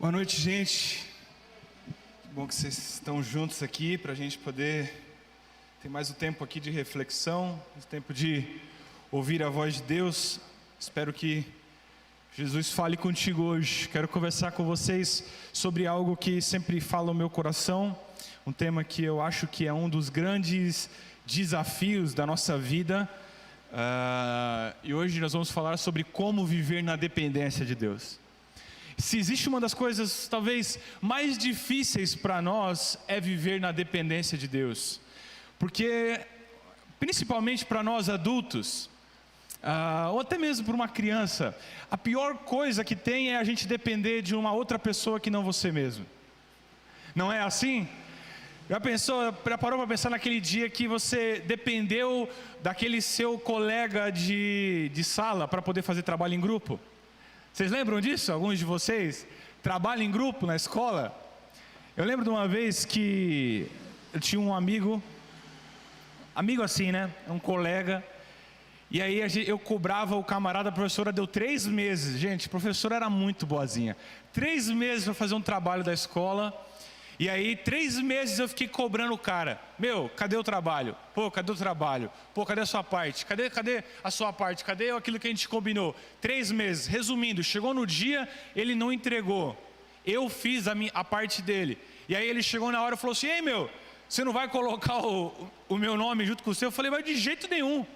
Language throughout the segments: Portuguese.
Boa noite, gente. Que bom que vocês estão juntos aqui para a gente poder ter mais um tempo aqui de reflexão, um tempo de ouvir a voz de Deus. Espero que Jesus fale contigo hoje. Quero conversar com vocês sobre algo que sempre fala no meu coração, um tema que eu acho que é um dos grandes desafios da nossa vida. E hoje nós vamos falar sobre como viver na dependência de Deus. Se existe uma das coisas talvez mais difíceis para nós é viver na dependência de Deus, porque principalmente para nós adultos, ou até mesmo para uma criança, a pior coisa que tem é a gente depender de uma outra pessoa que não você mesmo. Não é assim? Já parou para pensar naquele dia que você dependeu daquele seu colega de sala para poder fazer trabalho em grupo? Vocês lembram disso? Alguns de vocês? Trabalho em grupo na escola? Eu lembro de uma vez que eu tinha um amigo assim, né? Um colega. E aí eu cobrava o camarada, a professora deu 3 meses. Gente, a professora era muito boazinha. 3 meses para fazer um trabalho da escola. E aí 3 meses eu fiquei cobrando o cara. Meu, cadê o trabalho? Pô, cadê o trabalho? Pô, cadê a sua parte? Cadê a sua parte? Cadê aquilo que a gente combinou? 3 meses. Resumindo, chegou no dia, ele não entregou. Eu fiz a parte dele. E aí ele chegou na hora e falou assim: ei, meu, você não vai colocar o meu nome junto com o seu? Eu falei: mas de jeito nenhum.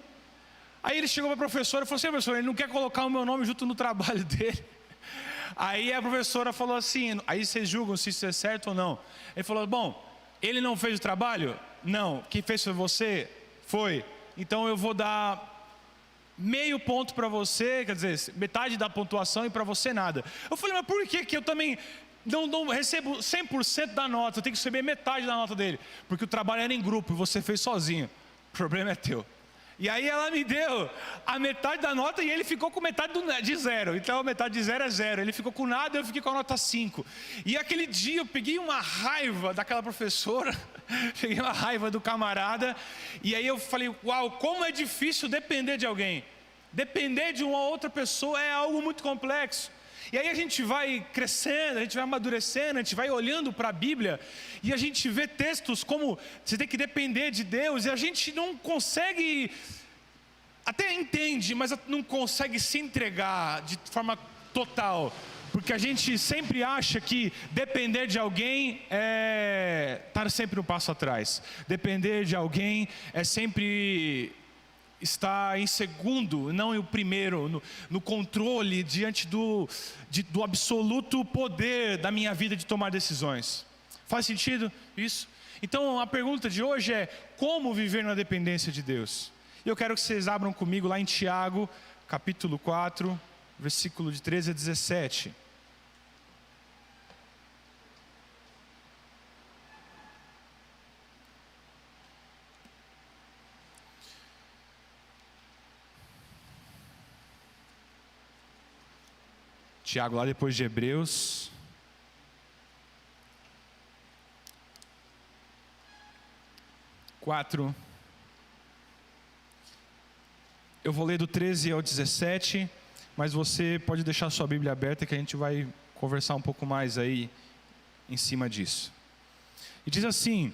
Aí ele chegou para a professora e falou assim: professor, ele não quer colocar o meu nome junto no trabalho dele. Aí a professora falou assim, aí vocês julgam se isso é certo ou não. Ele falou: bom, ele não fez o trabalho? Não. Quem fez foi você? Foi. Então eu vou dar meio ponto para você, quer dizer, metade da pontuação, e para você nada. Eu falei: mas por que eu também não recebo 100% da nota? Eu tenho que receber metade da nota dele. Porque o trabalho era em grupo e você fez sozinho. O problema é teu. E aí ela me deu a metade da nota e ele ficou com metade de 0. Então a metade de 0 é 0. Ele ficou com nada e eu fiquei com a nota 5. E aquele dia eu peguei uma raiva daquela professora, peguei uma raiva do camarada. E aí eu falei: uau, como é difícil depender de alguém. Depender de uma outra pessoa é algo muito complexo. E aí a gente vai crescendo, a gente vai amadurecendo, a gente vai olhando para a Bíblia e a gente vê textos como você tem que depender de Deus, e a gente não consegue, até entende, mas não consegue se entregar de forma total, porque a gente sempre acha que depender de alguém é estar sempre um passo atrás. Depender de alguém é sempre está em segundo, não em o primeiro, no controle diante do absoluto poder da minha vida de tomar decisões. Faz sentido isso? Então a pergunta de hoje é: como viver na dependência de Deus? E eu quero que vocês abram comigo lá em Tiago, capítulo 4, versículo de 13 a 17. Tiago, lá depois de Hebreus. Eu vou ler do 13 ao 17, mas você pode deixar sua Bíblia aberta que a gente vai conversar um pouco mais aí em cima disso. E diz assim: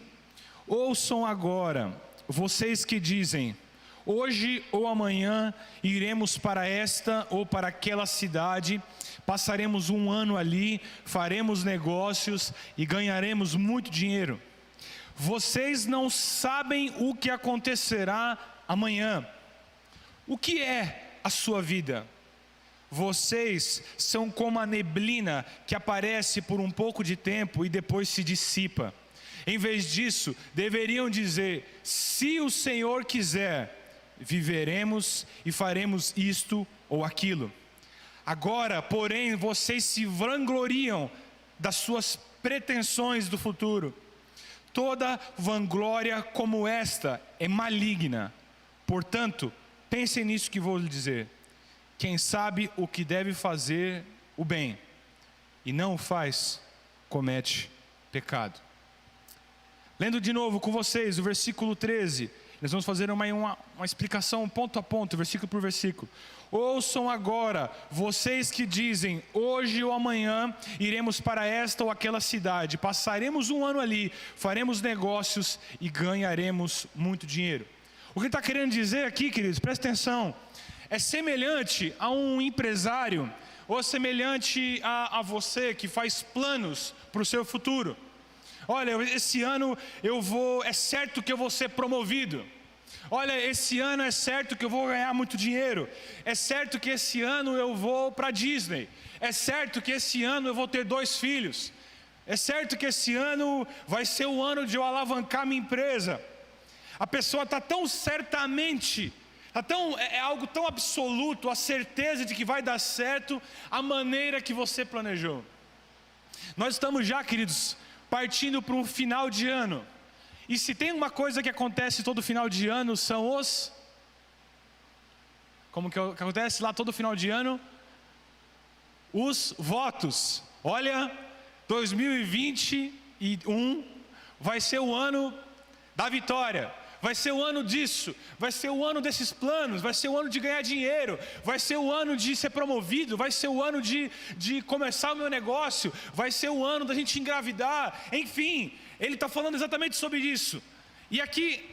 ouçam agora, vocês que dizem: hoje ou amanhã iremos para esta ou para aquela cidade, passaremos um ano ali, faremos negócios e ganharemos muito dinheiro. Vocês não sabem o que acontecerá amanhã. O que é a sua vida? Vocês são como a neblina que aparece por um pouco de tempo e depois se dissipa. Em vez disso, deveriam dizer: se o Senhor quiser, viveremos e faremos isto ou aquilo. Agora, porém, vocês se vangloriam das suas pretensões do futuro. Toda vanglória como esta é maligna. Portanto, pensem nisso que vou lhe dizer. Quem sabe o que deve fazer o bem e não o faz, comete pecado. Lendo de novo com vocês o versículo 13. Nós vamos fazer uma explicação ponto a ponto, versículo por versículo. Ouçam agora, vocês que dizem, hoje ou amanhã iremos para esta ou aquela cidade, passaremos um ano ali, faremos negócios e ganharemos muito dinheiro. O que ele está querendo dizer aqui, queridos, presta atenção, é semelhante a um empresário, ou semelhante a você que faz planos para o seu futuro. Olha, esse ano é certo que eu vou ser promovido. Olha, esse ano é certo que eu vou ganhar muito dinheiro. É certo que esse ano eu vou para Disney. É certo que esse ano eu vou ter 2 filhos. É certo que esse ano vai ser o ano de eu alavancar minha empresa. A pessoa está tão certamente, é algo tão absoluto, a certeza de que vai dar certo a maneira que você planejou. Nós estamos já, queridos, partindo para um final de ano. E se tem uma coisa que acontece todo final de ano, são como que acontece lá todo final de ano? Os votos. Olha, 2021 vai ser o ano da vitória. Vai ser o ano disso, vai ser o ano desses planos, vai ser o ano de ganhar dinheiro, vai ser o ano de ser promovido, vai ser o ano de começar o meu negócio, vai ser o ano da gente engravidar, enfim, ele está falando exatamente sobre isso. E aqui,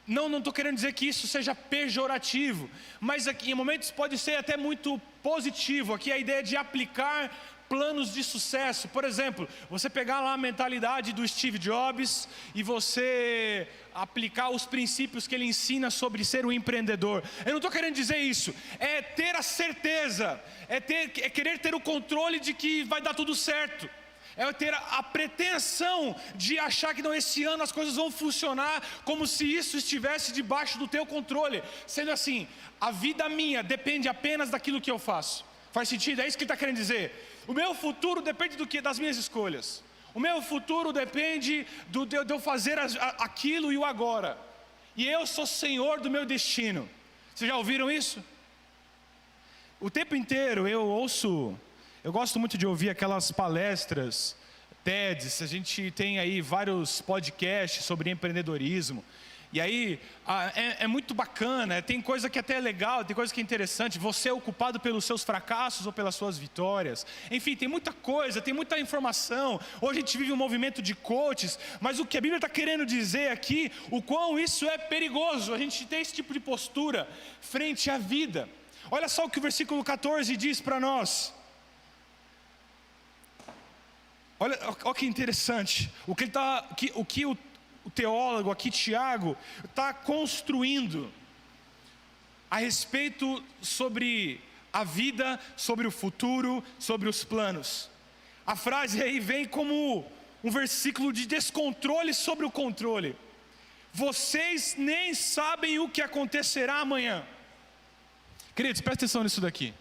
não estou querendo dizer que isso seja pejorativo, mas aqui em momentos pode ser até muito positivo. Aqui a ideia de aplicar planos de sucesso. Por exemplo, você pegar lá a mentalidade do Steve Jobs e você aplicar os princípios que ele ensina sobre ser um empreendedor. Eu não estou querendo dizer isso, é ter a certeza, é querer ter o controle de que vai dar tudo certo. É ter a pretensão de achar que não, esse ano as coisas vão funcionar como se isso estivesse debaixo do teu controle. Sendo assim, a vida minha depende apenas daquilo que eu faço. Faz sentido? É isso que ele está querendo dizer. O meu futuro depende das minhas escolhas. O meu futuro depende de eu fazer aquilo e o agora. E eu sou senhor do meu destino. Vocês já ouviram isso? O tempo inteiro eu gosto muito de ouvir aquelas palestras, TEDs. A gente tem aí vários podcasts sobre empreendedorismo. E aí, é muito bacana, tem coisa que até é legal, tem coisa que é interessante. Você é ocupado pelos seus fracassos ou pelas suas vitórias. Enfim, tem muita coisa, tem muita informação. Hoje a gente vive um movimento de coaches, mas o que a Bíblia está querendo dizer aqui, o quão isso é perigoso, a gente tem esse tipo de postura frente à vida. Olha só o que o versículo 14 diz para nós. Olha que interessante, o que o teólogo aqui, Tiago, está construindo a respeito sobre a vida, sobre o futuro, sobre os planos. A frase aí vem como um versículo de descontrole sobre o controle. Vocês nem sabem o que acontecerá amanhã. Queridos, presta atenção nisso daqui.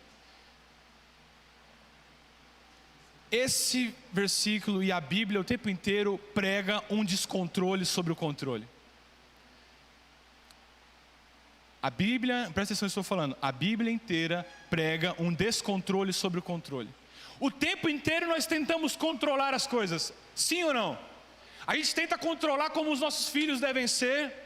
Esse versículo e a Bíblia o tempo inteiro prega um descontrole sobre o controle. A Bíblia, presta atenção no que eu estou falando, a Bíblia inteira prega um descontrole sobre o controle. O tempo inteiro nós tentamos controlar as coisas, sim ou não? A gente tenta controlar como os nossos filhos devem ser.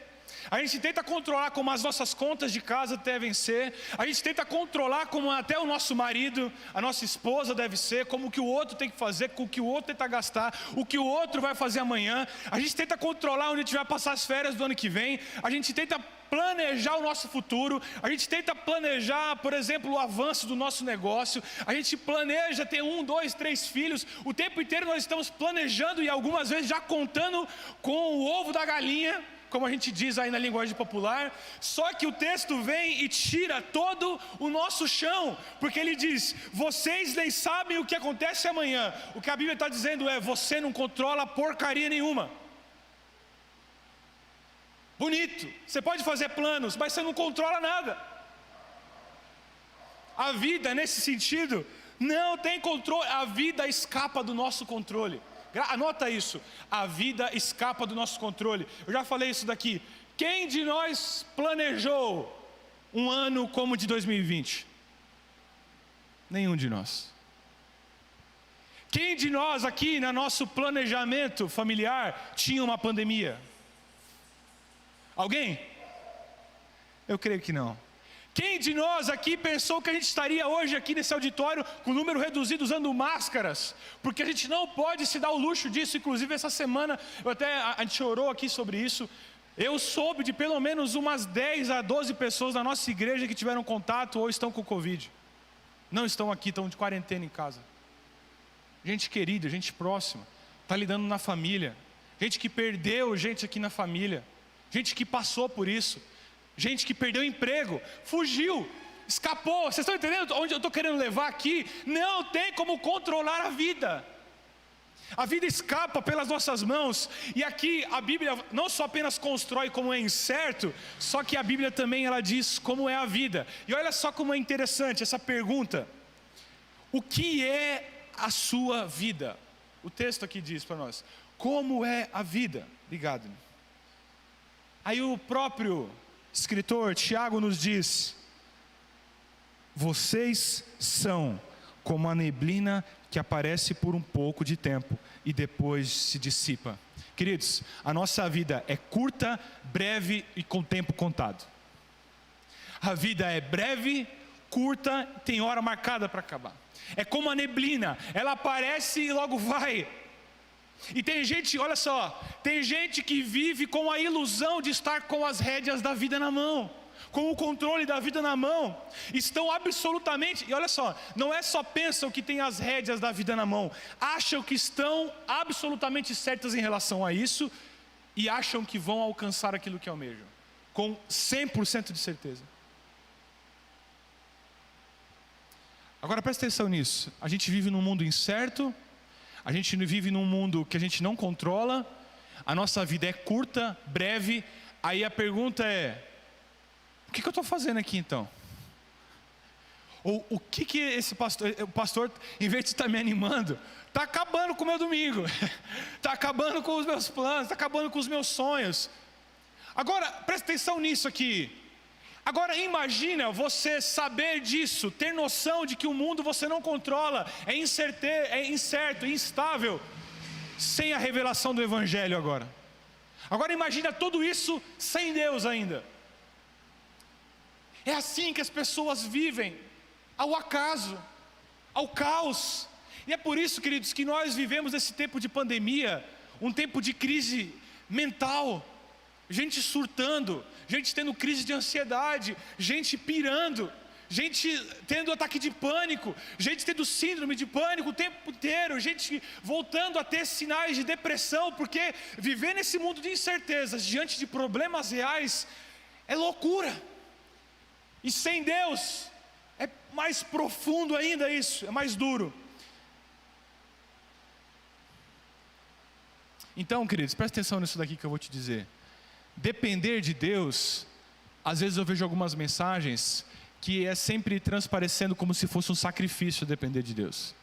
A gente tenta controlar como as nossas contas de casa devem ser. A gente tenta controlar como até o nosso marido, a nossa esposa deve ser, como o que o outro tem que fazer, com o que o outro tenta gastar, o que o outro vai fazer amanhã. A gente tenta controlar onde a gente vai passar as férias do ano que vem. A gente tenta planejar o nosso futuro. A gente tenta planejar, por exemplo, o avanço do nosso negócio. A gente planeja ter 1, 2, 3 filhos. O tempo inteiro nós estamos planejando e algumas vezes já contando com o ovo da galinha, como a gente diz aí na linguagem popular. Só que o texto vem e tira todo o nosso chão, porque ele diz, vocês nem sabem o que acontece amanhã. O que a Bíblia está dizendo é, você não controla porcaria nenhuma. Bonito, você pode fazer planos, mas você não controla nada. A vida, nesse sentido, não tem controle. A vida escapa do nosso controle. Anota isso, a vida escapa do nosso controle. Eu já falei isso daqui. Quem de nós planejou um ano como o de 2020? Nenhum de nós. Quem de nós aqui, no nosso planejamento familiar, tinha uma pandemia? Alguém? Eu creio que não. Quem de nós aqui pensou que a gente estaria hoje aqui nesse auditório com número reduzido usando máscaras? Porque a gente não pode se dar o luxo disso. Inclusive essa semana, a gente orou aqui sobre isso. Eu soube de pelo menos umas 10 a 12 pessoas da nossa igreja que tiveram contato ou estão com Covid. Não estão aqui, estão de quarentena em casa. Gente querida, gente próxima, está lidando na família. Gente que perdeu gente aqui na família. Gente que passou por isso. Gente que perdeu emprego, fugiu, escapou. Vocês estão entendendo onde eu estou querendo levar aqui? Não tem como controlar a vida. A vida escapa pelas nossas mãos. E aqui a Bíblia não só apenas constrói como é incerto, só que a Bíblia também ela diz como é a vida. E olha só como é interessante essa pergunta. O que é a sua vida? O texto aqui diz para nós, como é a vida? Obrigado. Aí o próprio escritor Tiago nos diz: vocês são como a neblina que aparece por um pouco de tempo e depois se dissipa. Queridos, a nossa vida é curta, breve e com tempo contado. A vida é breve, curta, tem hora marcada para acabar. É como a neblina, ela aparece e logo vai. E tem gente, olha só, tem gente que vive com a ilusão de estar com as rédeas da vida na mão, com o controle da vida na mão. Estão absolutamente, e olha só, não é só pensam que tem as rédeas da vida na mão, acham que estão absolutamente certas em relação a isso e acham que vão alcançar aquilo que almejam, com 100% de certeza. Agora presta atenção nisso, a gente vive num mundo incerto, a gente vive num mundo que a gente não controla, a nossa vida é curta, breve. Aí a pergunta é: o que eu estou fazendo aqui então? Ou o que esse o pastor, em vez de estar me animando, está acabando com o meu domingo, está acabando com os meus planos, está acabando com os meus sonhos. Agora, presta atenção nisso aqui. Agora imagina você saber disso, ter noção de que o mundo você não controla, é incerto, instável, sem a revelação do Evangelho agora. Agora imagina tudo isso sem Deus ainda. É assim que as pessoas vivem, ao acaso, ao caos. E é por isso, queridos, que nós vivemos esse tempo de pandemia, um tempo de crise mental, gente surtando, gente tendo crise de ansiedade, gente pirando, gente tendo ataque de pânico, gente tendo síndrome de pânico o tempo inteiro, gente voltando a ter sinais de depressão, porque viver nesse mundo de incertezas, diante de problemas reais, é loucura. E sem Deus, é mais profundo ainda isso, é mais duro. Então, queridos, presta atenção nisso daqui que eu vou te dizer. Depender de Deus, às vezes eu vejo algumas mensagens que é sempre transparecendo como se fosse um sacrifício depender de Deus.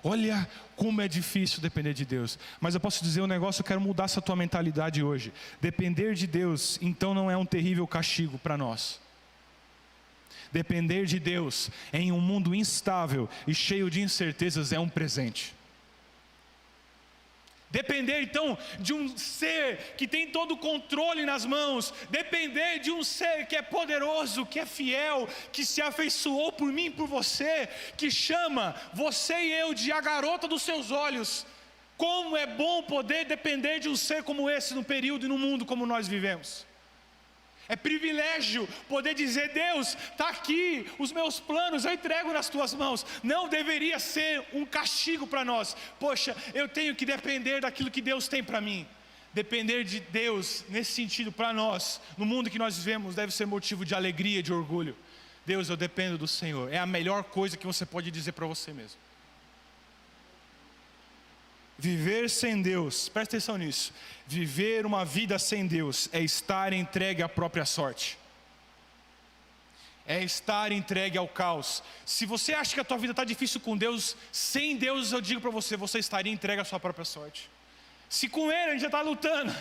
Olha como é difícil depender de Deus. Mas eu posso dizer um negócio, eu quero mudar essa tua mentalidade hoje. Depender de Deus, então não é um terrível castigo para nós. Depender de Deus em um mundo instável e cheio de incertezas é um presente. Depender então de um ser que tem todo o controle nas mãos, depender de um ser que é poderoso, que é fiel, que se afeiçoou por mim e por você, que chama você e eu de a garota dos seus olhos. Como é bom poder depender de um ser como esse no período e no mundo como nós vivemos. É privilégio poder dizer: Deus, está aqui, os meus planos eu entrego nas tuas mãos. Não deveria ser um castigo para nós. Poxa, eu tenho que depender daquilo que Deus tem para mim. Depender de Deus, nesse sentido, para nós, no mundo que nós vivemos, deve ser motivo de alegria, de orgulho. Deus, eu dependo do Senhor. É a melhor coisa que você pode dizer para você mesmo. Viver sem Deus, presta atenção nisso. Viver uma vida sem Deus é estar entregue à própria sorte. É estar entregue ao caos. Se você acha que a tua vida está difícil com Deus, sem Deus eu digo para você, você estaria entregue à sua própria sorte. Se com Ele a gente já está lutando,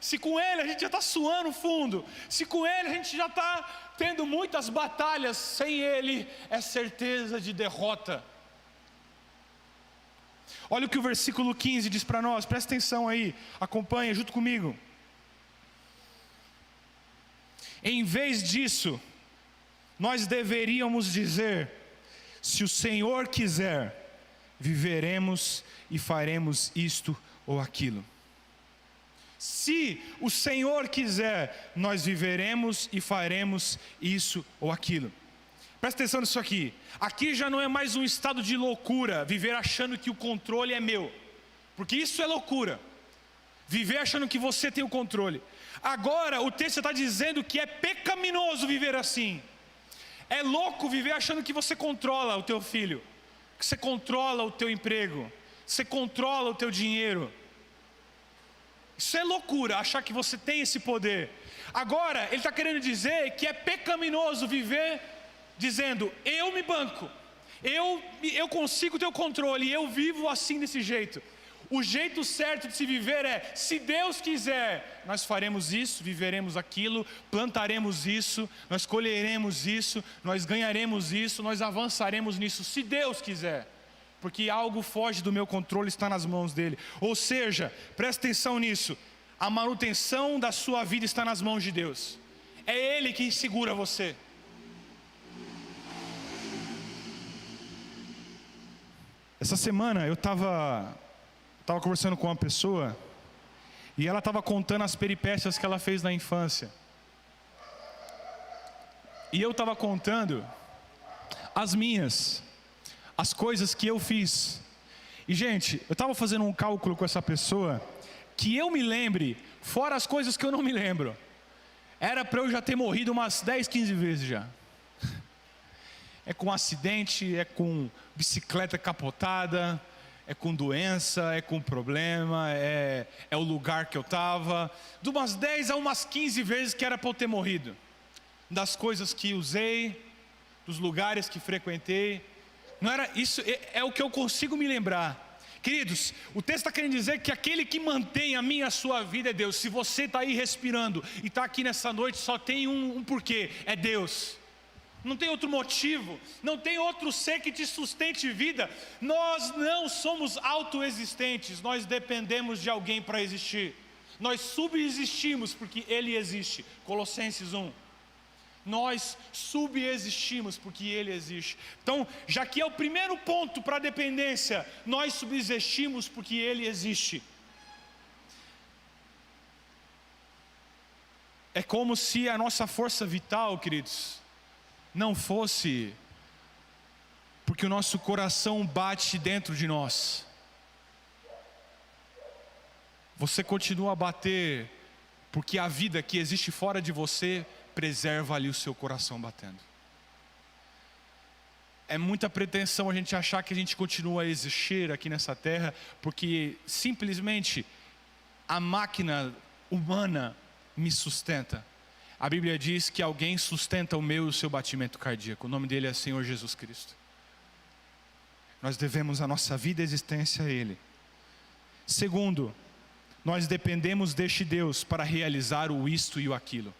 se com Ele a gente já está suando fundo, se com Ele a gente já está tendo muitas batalhas, sem Ele é certeza de derrota. Olha o que o versículo 15 diz para nós, presta atenção aí, acompanha junto comigo. Em vez disso, nós deveríamos dizer: se o Senhor quiser, viveremos e faremos isto ou aquilo. Se o Senhor quiser, nós viveremos e faremos isso ou aquilo. Presta atenção nisso aqui. Aqui já não é mais um estado de loucura, viver achando que o controle é meu, porque isso é loucura, viver achando que você tem o controle. Agora o texto está dizendo que é pecaminoso viver assim. É louco viver achando que você controla o teu filho, que você controla o teu emprego, que você controla o teu dinheiro. Isso é loucura, achar que você tem esse poder. Agora ele está querendo dizer que é pecaminoso viver dizendo: eu me banco, eu consigo ter o controle, eu vivo assim desse jeito. O jeito certo de se viver é: se Deus quiser, nós faremos isso, viveremos aquilo, plantaremos isso, nós colheremos isso, nós ganharemos isso, nós avançaremos nisso, se Deus quiser, porque algo foge do meu controle, está nas mãos dele. Ou seja, presta atenção nisso, a manutenção da sua vida está nas mãos de Deus, é Ele que segura você. Essa semana eu estava conversando com uma pessoa e ela estava contando as peripécias que ela fez na infância. E eu estava contando as minhas, as coisas que eu fiz. E gente, eu estava fazendo um cálculo com essa pessoa, que eu me lembre, fora as coisas que eu não me lembro, era para eu já ter morrido umas 10, 15 vezes já. É com acidente, é com bicicleta capotada, é com doença, é com problema, é o lugar que eu estava. De umas 10 a umas 15 vezes que era para eu ter morrido. Das coisas que usei, dos lugares que frequentei. Não era isso, é o que eu consigo me lembrar. Queridos, o texto está querendo dizer que aquele que mantém a minha e a sua vida é Deus. Se você está aí respirando e está aqui nessa noite, só tem um porquê, é Deus. Não tem outro motivo, não tem outro ser que te sustente vida. Nós não somos autoexistentes, nós dependemos de alguém para existir. Nós subsistimos porque Ele existe. Colossenses 1. Nós subsistimos porque Ele existe. Então, já que é o primeiro ponto para a dependência, nós subsistimos porque Ele existe. É como se a nossa força vital, queridos, não fosse porque o nosso coração bate dentro de nós. Você continua a bater porque a vida que existe fora de você preserva ali o seu coração batendo. É muita pretensão a gente achar que a gente continua a existir aqui nessa terra porque simplesmente a máquina humana me sustenta. A Bíblia diz que alguém sustenta o meu e o seu batimento cardíaco. O nome dele é Senhor Jesus Cristo. Nós devemos a nossa vida e existência a Ele. Segundo, nós dependemos deste Deus para realizar o isto e o aquilo.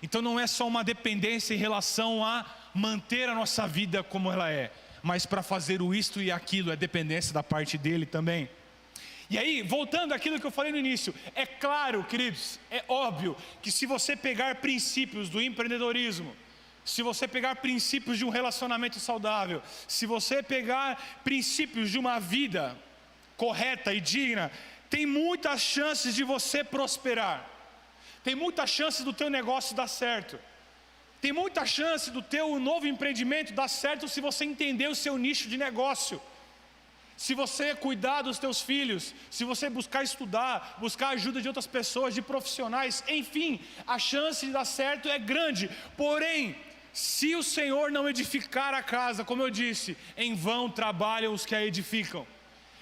Então não é só uma dependência em relação a manter a nossa vida como ela é, mas para fazer o isto e aquilo é dependência da parte dele também. E aí, voltando àquilo que eu falei no início, é claro, queridos, é óbvio que se você pegar princípios do empreendedorismo, se você pegar princípios de um relacionamento saudável, se você pegar princípios de uma vida correta e digna, tem muitas chances de você prosperar, tem muita chance do teu negócio dar certo, tem muita chance do teu novo empreendimento dar certo se você entender o seu nicho de negócio. Se você cuidar dos teus filhos, se você buscar estudar, buscar ajuda de outras pessoas, de profissionais, enfim, a chance de dar certo é grande. Porém, se o Senhor não edificar a casa, como eu disse, em vão trabalham os que a edificam.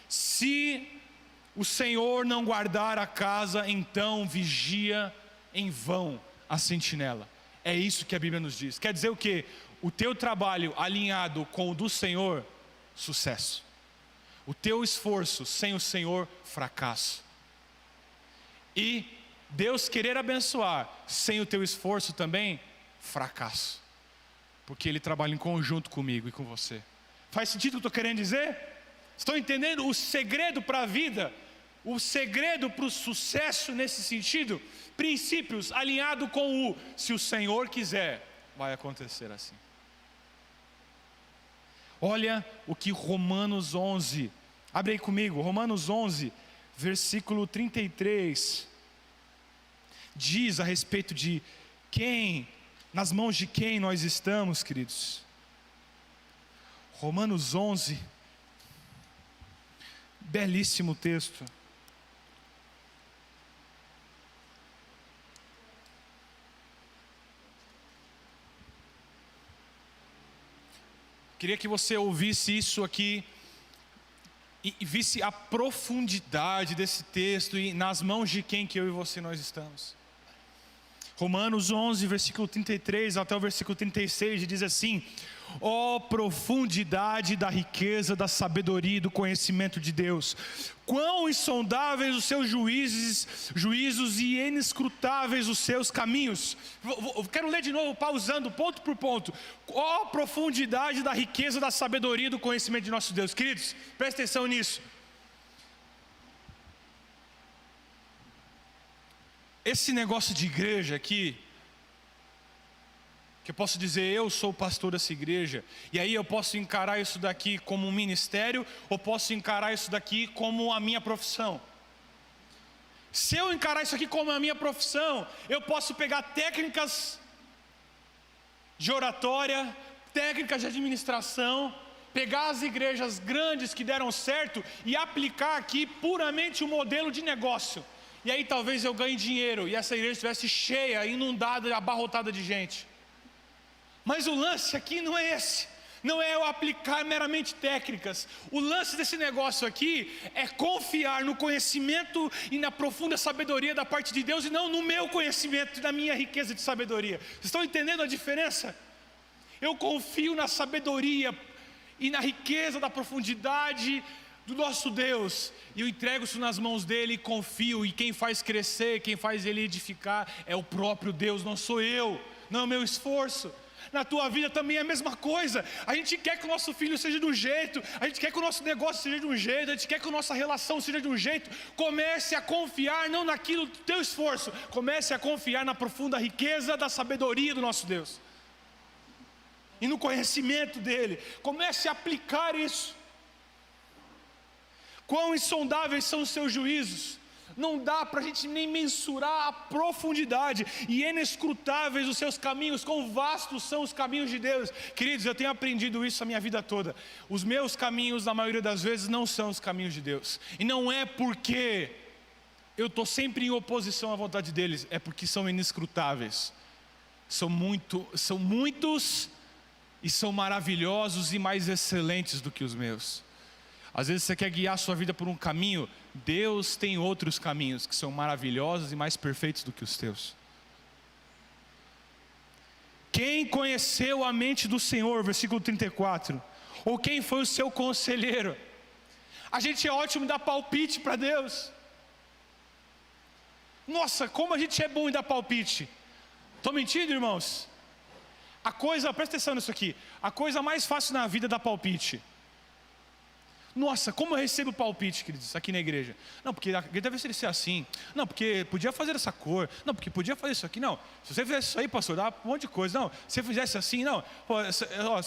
Se o Senhor não guardar a casa, então vigia em vão a sentinela. É isso que a Bíblia nos diz. Quer dizer o quê? O teu trabalho alinhado com o do Senhor, sucesso. O teu esforço sem o Senhor, fracasso. E Deus querer abençoar sem o teu esforço também, fracasso. Porque Ele trabalha em conjunto comigo e com você. Faz sentido o que eu estou querendo dizer? Estão entendendo o segredo para a vida? o segredo para o sucesso nesse sentido, princípios alinhado com se o Senhor quiser, vai acontecer assim. Olha o que Romanos 11, abre aí comigo, Romanos 11, versículo 33, diz a respeito de quem, nas mãos de quem nós estamos, queridos. Romanos 11, belíssimo texto. Queria que você ouvisse isso aqui e visse a profundidade desse texto e nas mãos de quem que eu e você nós estamos. Romanos 11, versículo 33 até o versículo 36, diz assim: ó profundidade da riqueza, da sabedoria e do conhecimento de Deus, quão insondáveis os seus juízos e inescrutáveis os seus caminhos. Eu quero ler de novo, pausando, ponto por ponto. Ó profundidade da riqueza, da sabedoria e do conhecimento de nosso Deus. Queridos, presta atenção nisso. Esse negócio de igreja aqui, que eu posso dizer, eu sou o pastor dessa igreja, e aí eu posso encarar isso daqui como um ministério, ou posso encarar isso daqui como a minha profissão. Se eu encarar isso aqui como a minha profissão, eu posso pegar técnicas de oratória, técnicas de administração, pegar as igrejas grandes que deram certo e aplicar aqui puramente o modelo de negócio. E aí talvez eu ganhe dinheiro e essa igreja estivesse cheia, inundada, abarrotada de gente. Mas o lance aqui não é esse, não é eu aplicar meramente técnicas. O lance desse negócio aqui é confiar no conhecimento e na profunda sabedoria da parte de Deus, e não no meu conhecimento e na minha riqueza de sabedoria. Vocês estão entendendo a diferença? Eu confio na sabedoria e na riqueza da profundidade do nosso Deus, e eu entrego isso nas mãos dele e confio, e quem faz crescer, quem faz ele edificar é o próprio Deus, não sou eu, não é o meu esforço. Na tua vida também é a mesma coisa. A gente quer que o nosso filho seja de um jeito, a gente quer que o nosso negócio seja de um jeito, a gente quer que a nossa relação seja de um jeito. Comece a confiar não naquilo do teu esforço, comece a confiar na profunda riqueza da sabedoria do nosso Deus e no conhecimento dele. Comece a aplicar isso. Quão insondáveis são os seus juízos, não dá para a gente nem mensurar a profundidade, e inescrutáveis os seus caminhos, quão vastos são os caminhos de Deus. Queridos, eu tenho aprendido isso a minha vida toda. Os meus caminhos, na maioria das vezes, não são os caminhos de Deus, e não é porque eu estou sempre em oposição à vontade deles, é porque são inescrutáveis, são muitos, e são maravilhosos e mais excelentes do que os meus. Às vezes você quer guiar a sua vida por um caminho, Deus tem outros caminhos que são maravilhosos e mais perfeitos do que os teus. Quem conheceu a mente do Senhor, versículo 34, ou quem foi o seu conselheiro? A gente é ótimo em dar palpite para Deus. Nossa, como a gente é bom em dar palpite. Estou mentindo, irmãos? Presta atenção nisso aqui, a coisa mais fácil na vida é dar palpite. Nossa, como eu recebo palpite, queridos, aqui na igreja. Não, porque a igreja deve ser assim. Não, porque podia fazer essa cor. Não, porque podia fazer isso aqui. Não, se você fizesse isso aí, pastor, dá um monte de coisa. Não, se você fizesse assim, não. Pô,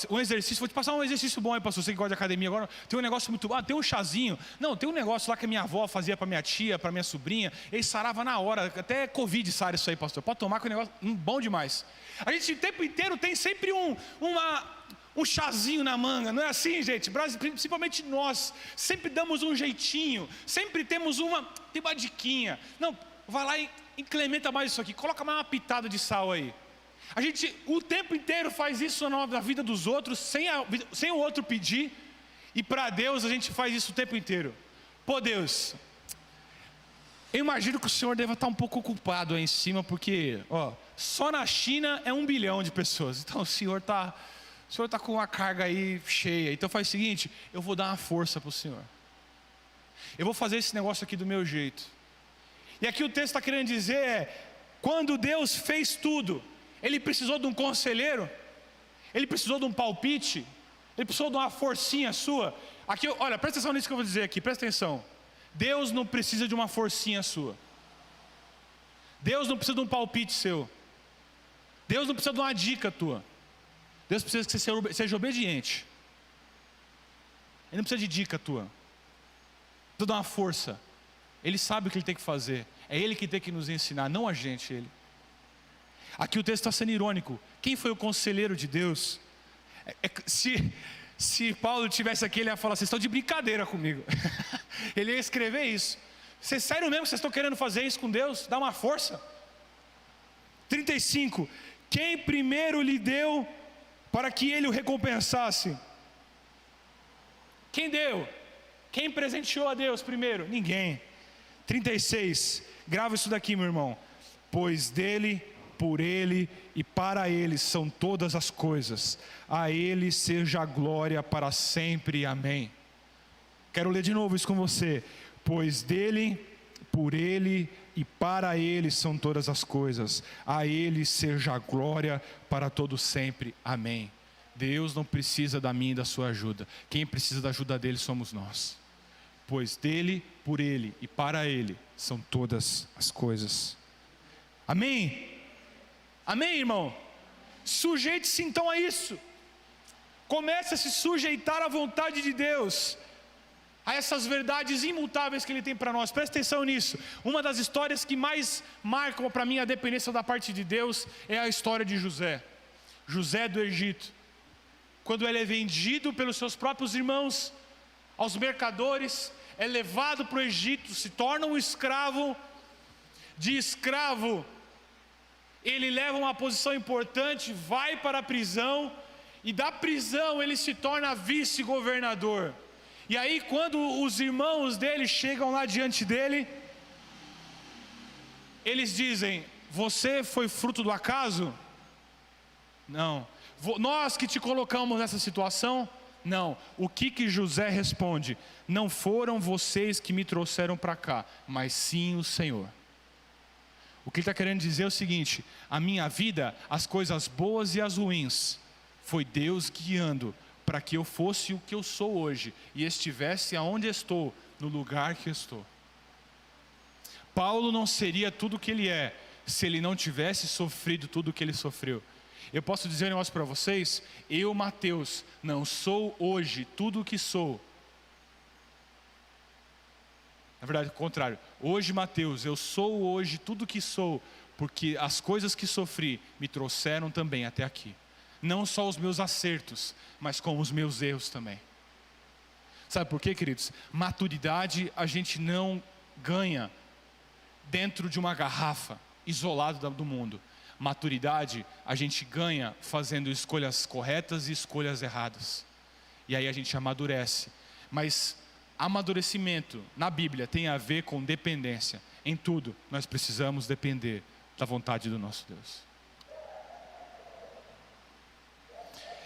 um exercício, vou te passar um exercício bom aí, pastor. Você que gosta de academia agora, tem um negócio muito bom. Tem um chazinho. Não, tem um negócio lá que a minha avó fazia para minha tia, para minha sobrinha. Ele sarava na hora. Até Covid sara isso aí, pastor. Pode tomar, que é um negócio bom demais. A gente o tempo inteiro tem sempre um chazinho na manga, não é assim, gente? Principalmente nós, sempre damos um jeitinho, sempre temos uma diquinha. Não, vai lá e incrementa mais isso aqui, coloca mais uma pitada de sal aí. A gente o tempo inteiro faz isso na vida dos outros, sem o outro pedir, e para Deus a gente faz isso o tempo inteiro. Pô, Deus, eu imagino que o Senhor deve estar um pouco ocupado aí em cima, porque só na China é 1 bilhão de pessoas, então o Senhor está com uma carga aí cheia. Então faz o seguinte, eu vou dar uma força para o Senhor. Eu vou fazer esse negócio aqui do meu jeito. E aqui o texto está querendo dizer quando Deus fez tudo, Ele precisou de um conselheiro? Ele precisou de um palpite? Ele precisou de uma forcinha sua? Aqui, olha, presta atenção nisso que eu vou dizer aqui, presta atenção. Deus não precisa de uma forcinha sua. Deus não precisa de um palpite seu. Deus não precisa de uma dica tua. Deus precisa que você seja obediente. Ele não precisa de dica tua. Não precisa de uma força. Ele sabe o que ele tem que fazer. É ele que tem que nos ensinar, não a gente, ele. Aqui o texto está sendo irônico. Quem foi o conselheiro de Deus? Se Paulo estivesse aqui, ele ia falar: vocês estão de brincadeira comigo. Ele ia escrever isso. Sério mesmo que vocês estão querendo fazer isso com Deus? Dá uma força. 35. Quem primeiro lhe deu para que ele o recompensasse? Quem deu? Quem presenteou a Deus primeiro? Ninguém. 36. Grava isso daqui, meu irmão. Pois dele, por ele e para ele são todas as coisas. A ele seja a glória para sempre. Amém. Quero ler de novo isso com você. Pois dele, por ele e para ele são todas as coisas. A ele seja a glória para todo sempre. Amém. Deus não precisa da minha e da sua ajuda. Quem precisa da ajuda dele somos nós. Pois dele, por ele e para ele são todas as coisas. Amém? Amém, irmão? Sujeite-se então a isso. Comece a se sujeitar à vontade de Deus, a essas verdades imutáveis que Ele tem para nós. Presta atenção nisso. Uma das histórias que mais marcam para mim a dependência da parte de Deus é a história de José. José do Egito. Quando ele é vendido pelos seus próprios irmãos aos mercadores, é levado para o Egito, se torna um escravo. De escravo, ele leva uma posição importante, vai para a prisão, e da prisão ele se torna vice-governador. E aí, quando os irmãos dele chegam lá diante dele, eles dizem: você foi fruto do acaso? Não. Nós que te colocamos nessa situação? Não. O que José responde? Não foram vocês que me trouxeram para cá, mas sim o Senhor. O que ele está querendo dizer é o seguinte: a minha vida, as coisas boas e as ruins, foi Deus guiando para que eu fosse o que eu sou hoje e estivesse aonde estou, no lugar que estou. Paulo não seria tudo o que ele é se ele não tivesse sofrido tudo o que ele sofreu. Eu posso dizer um negócio para vocês: eu, Mateus, não sou hoje tudo o que sou. Na verdade, o contrário. Hoje, Mateus, eu sou hoje tudo o que sou, porque as coisas que sofri me trouxeram também até aqui. Não só os meus acertos, mas com os meus erros também. Sabe por quê, queridos? Maturidade a gente não ganha dentro de uma garrafa, isolado do mundo. Maturidade a gente ganha fazendo escolhas corretas e escolhas erradas. E aí a gente amadurece. Mas amadurecimento na Bíblia tem a ver com dependência. Em tudo nós precisamos depender da vontade do nosso Deus.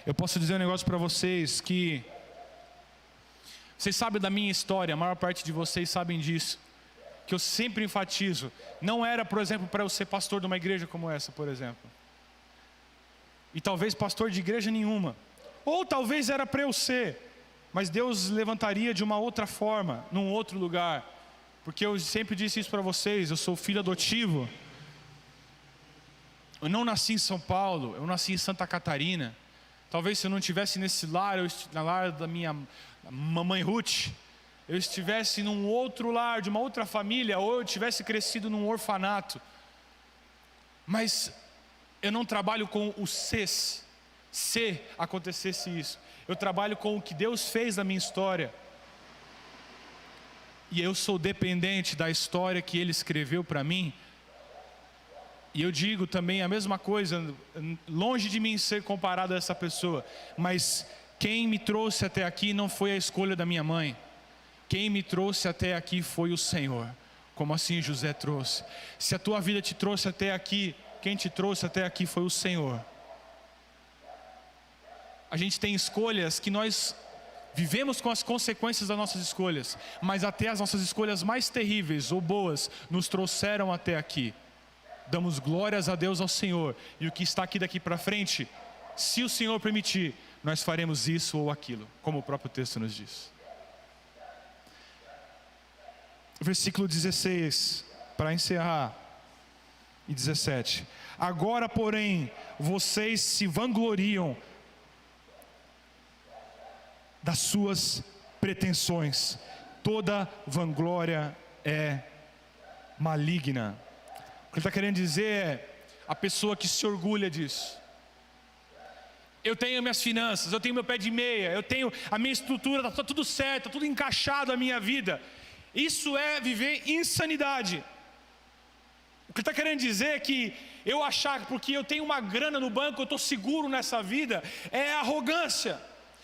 Eu posso dizer um negócio para vocês que vocês sabem da minha história, a maior parte de vocês sabem disso, que eu sempre enfatizo. Não era, por exemplo, para eu ser pastor de uma igreja como essa, por exemplo, e talvez pastor de igreja nenhuma, ou talvez era para eu ser, mas Deus levantaria de uma outra forma, num outro lugar, porque eu sempre disse isso para vocês: eu sou filho adotivo. Eu não nasci em São Paulo, eu nasci em Santa Catarina. Talvez se eu não estivesse nesse lar, na lar da minha mamãe Ruth, eu estivesse num outro lar, de uma outra família, ou eu tivesse crescido num orfanato. Mas eu não trabalho com o se acontecesse isso. Eu trabalho com o que Deus fez na minha história. E eu sou dependente da história que Ele escreveu para mim. E eu digo também a mesma coisa, longe de mim ser comparado a essa pessoa, mas quem me trouxe até aqui não foi a escolha da minha mãe. Quem me trouxe até aqui foi o Senhor. Como assim José trouxe? Se a tua vida te trouxe até aqui, quem te trouxe até aqui foi o Senhor. A gente tem escolhas que nós vivemos com as consequências das nossas escolhas, mas até as nossas escolhas mais terríveis ou boas nos trouxeram até aqui. Damos glórias a Deus, ao Senhor, e o que está aqui daqui para frente, se o Senhor permitir, nós faremos isso ou aquilo, como o próprio texto nos diz. versículo 16, para encerrar, e 17. Agora, porém, vocês se vangloriam das suas pretensões. Toda vanglória é maligna. O que ele está querendo dizer é a pessoa que se orgulha disso. Eu tenho minhas finanças, eu tenho meu pé de meia, eu tenho a minha estrutura, está tudo certo, está tudo encaixado a minha vida. Isso é viver insanidade. O que ele está querendo dizer é que eu achar que porque eu tenho uma grana no banco, eu estou seguro nessa vida, é arrogância,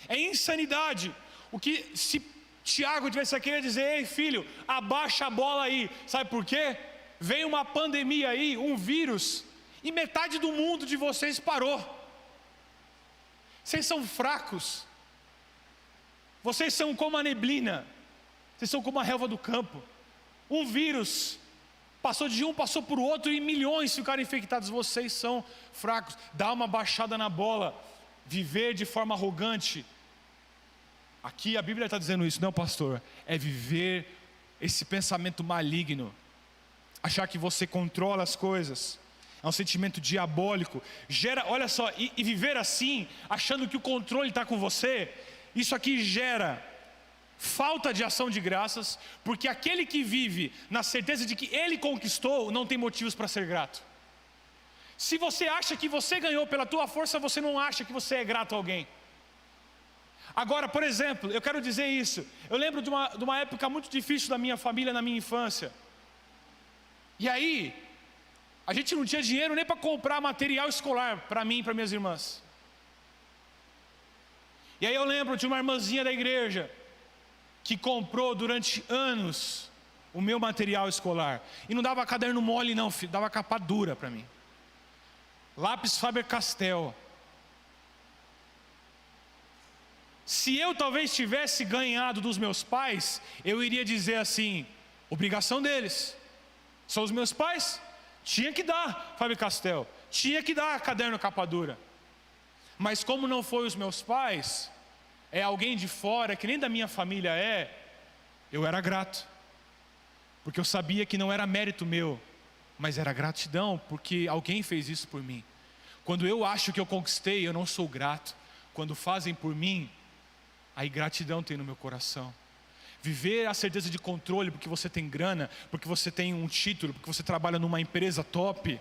é insanidade. O que se Tiago tivesse aqui, ele ia dizer: ei filho, abaixa a bola aí. Sabe por quê? Veio uma pandemia aí, um vírus, e metade do mundo de vocês parou. Vocês são fracos. Vocês são como a neblina. Vocês são como a relva do campo. Um vírus passou de um, passou por outro, e milhões ficaram infectados. Vocês são fracos. Dá uma baixada na bola. Viver de forma arrogante. Aqui a Bíblia está dizendo isso, não, pastor? É viver esse pensamento maligno. Achar que você controla as coisas. É um sentimento diabólico. Gera, olha só, e viver assim, achando que o controle está com você, isso aqui gera falta de ação de graças, porque aquele que vive na certeza de que ele conquistou, não tem motivos para ser grato. Se você acha que você ganhou pela tua força, você não acha que você é grato a alguém. Agora, por exemplo, eu quero dizer isso. Eu lembro de uma época muito difícil da minha família, na minha infância. E aí, a gente não tinha dinheiro nem para comprar material escolar para mim e para minhas irmãs. E aí eu lembro de uma irmãzinha da igreja que comprou durante anos o meu material escolar. E não dava caderno mole não, filho, dava capa dura para mim. Lápis Faber-Castell. Se eu talvez tivesse ganhado dos meus pais, eu iria dizer assim: obrigação deles. São os meus pais, tinha que dar Faber-Castell, tinha que dar caderno capa dura. Mas como não foi os meus pais, é alguém de fora, que nem da minha família eu era grato. Porque eu sabia que não era mérito meu, mas era gratidão, porque alguém fez isso por mim. Quando eu acho que eu conquistei, eu não sou grato. Quando fazem por mim, aí gratidão tem no meu coração. Viver a certeza de controle, porque você tem grana, porque você tem um título, porque você trabalha numa empresa top,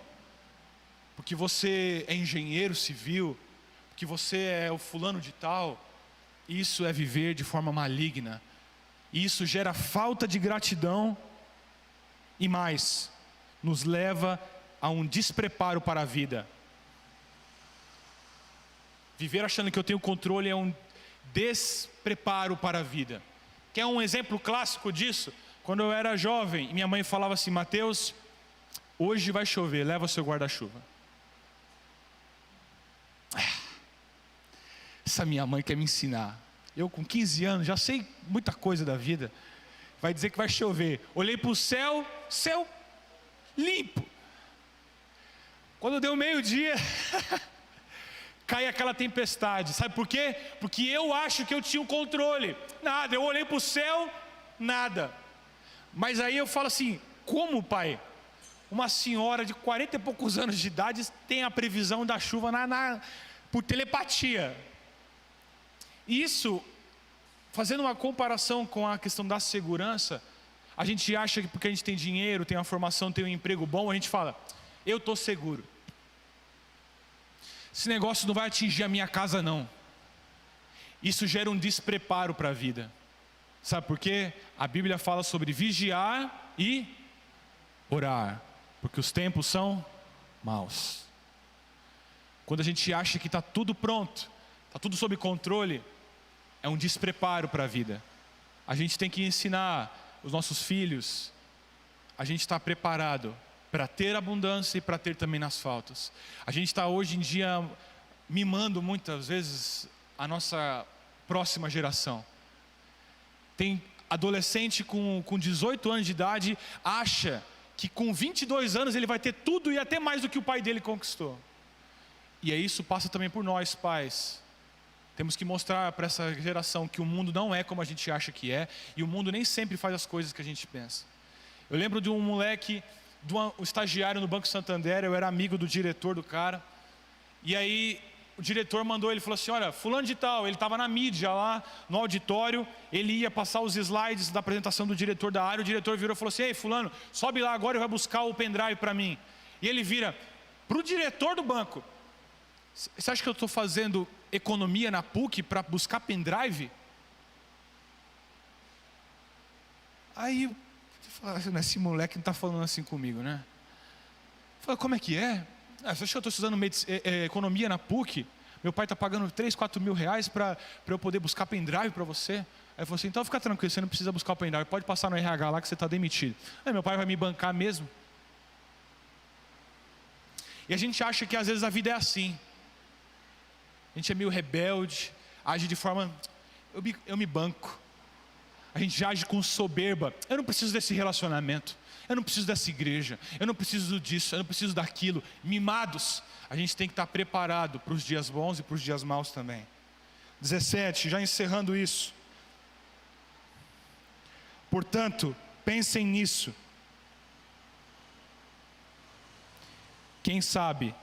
porque você é engenheiro civil, porque você é o fulano de tal. Isso é viver de forma maligna. Isso gera falta de gratidão e mais, nos leva a um despreparo para a vida. Viver achando que eu tenho controle é um despreparo para a vida. Quer um exemplo clássico disso? Quando eu era jovem, minha mãe falava assim: Mateus, hoje vai chover, leva o seu guarda-chuva. Essa minha mãe quer me ensinar. Eu com 15 anos, já sei muita coisa da vida. Vai dizer que vai chover. Olhei para o céu, céu limpo. Quando deu meio-dia, cai aquela tempestade. Sabe por quê? Porque eu acho que eu tinha o controle. Nada, eu olhei para o céu, nada. Mas aí eu falo assim: como, pai? Uma senhora de 40 e poucos anos de idade tem a previsão da chuva por telepatia. Isso, fazendo uma comparação com a questão da segurança, a gente acha que porque a gente tem dinheiro, tem uma formação, tem um emprego bom, a gente fala: eu estou seguro. Esse negócio não vai atingir a minha casa não. Isso gera um despreparo para a vida. Sabe por quê? A Bíblia fala sobre vigiar e orar, porque os tempos são maus. Quando a gente acha que está tudo pronto, está tudo sob controle, é um despreparo para a vida. A gente tem que ensinar os nossos filhos a gente está preparado para ter abundância e para ter também nas faltas. A gente está hoje em dia mimando muitas vezes a nossa próxima geração. Tem adolescente com 18 anos de idade, acha que com 22 anos ele vai ter tudo e até mais do que o pai dele conquistou. E aí isso passa também por nós, pais. Temos que mostrar para essa geração que o mundo não é como a gente acha que é, e o mundo nem sempre faz as coisas que a gente pensa. Eu lembro de um moleque, um estagiário no Banco Santander, eu era amigo do diretor do cara. E aí o diretor mandou, ele falou assim, olha, fulano de tal, ele estava na mídia lá, no auditório, ele ia passar os slides da apresentação do diretor da área, o diretor virou e falou assim, ei fulano, sobe lá agora e vai buscar o pendrive para mim. E ele vira para o diretor do banco, você acha que eu estou fazendo economia na PUC para buscar pendrive? Aí, esse moleque não está falando assim comigo, né? Eu falei, como é que é? Você acha que eu estou estudando economia na PUC? Meu pai está pagando 3, 4 mil reais para eu poder buscar pendrive para você. Aí eu falei assim, então fica tranquilo, você não precisa buscar o pendrive, pode passar no RH lá que você está demitido. Aí meu pai vai me bancar mesmo. E a gente acha que às vezes a vida é assim. A gente é meio rebelde, age de forma, eu me banco. A gente age com soberba. Eu não preciso desse relacionamento, eu não preciso dessa igreja, eu não preciso disso, eu não preciso daquilo. Mimados. A gente tem que estar preparado para os dias bons e para os dias maus também. 17, já encerrando isso. Portanto, pensem nisso. Quem sabe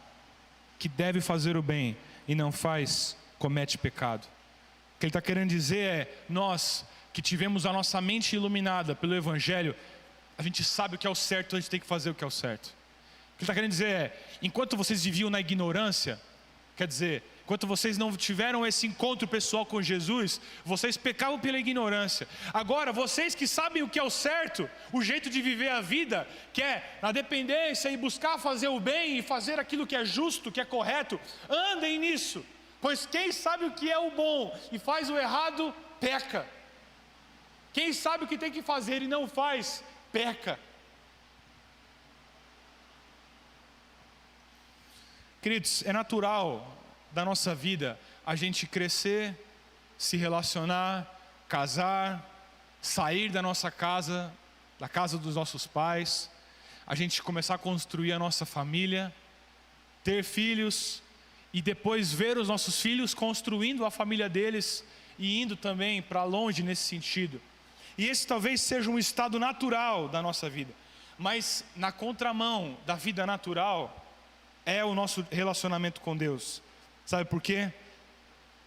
que deve fazer o bem e não faz, comete pecado. O que ele está querendo dizer é, nós que tivemos a nossa mente iluminada pelo Evangelho, a gente sabe o que é o certo, a gente tem que fazer o que é o certo. O que ele está querendo dizer é, enquanto vocês viviam na ignorância, quer dizer, enquanto vocês não tiveram esse encontro pessoal com Jesus, vocês pecavam pela ignorância. Agora, vocês que sabem o que é o certo, o jeito de viver a vida, que é na dependência e buscar fazer o bem e fazer aquilo que é justo, que é correto, andem nisso. Pois quem sabe o que é o bom e faz o errado, peca. Quem sabe o que tem que fazer e não faz, peca. Queridos, é natural da nossa vida a gente crescer, se relacionar, casar, sair da nossa casa, da casa dos nossos pais, a gente começar a construir a nossa família, ter filhos e depois ver os nossos filhos construindo a família deles e indo também para longe nesse sentido. E esse talvez seja um estado natural da nossa vida, mas na contramão da vida natural é o nosso relacionamento com Deus. Sabe por quê?